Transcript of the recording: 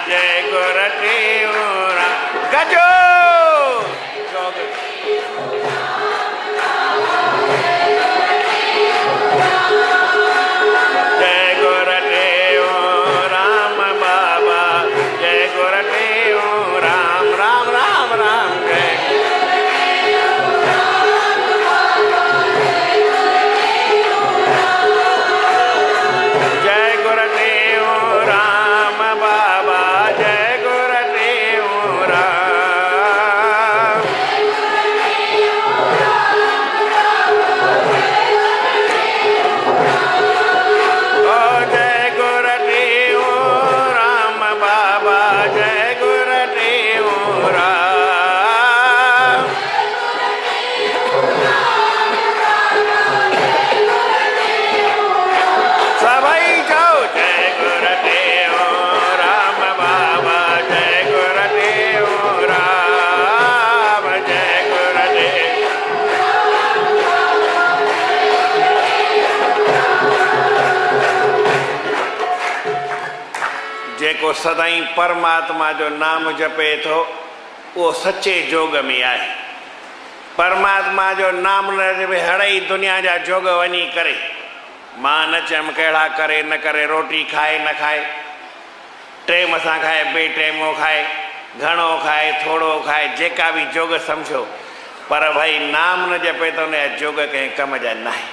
जय गुर टेऊंराम गजो जय गुर टेऊंराम बाबा जय गुर टेऊंराम राम राम राम जय गुर टेऊंराम बाबा जय गुर टेऊंराम जेको सदाई परमात्मा जो नाम जपे थो वो सच्चे जोग में आए। परमात्मा जो नाम न जपे हड़ई दुनिया जा जोग वनी करे मां न चम कड़ा करे न करे रोटी खाए न खाए टेम सां खाए बेटेमो खाए घणो खाए थोड़ो खाए जेका भी जोग समझो पर भाई नाम न जपे तो उन जोग कंहिं कम जा न आहे।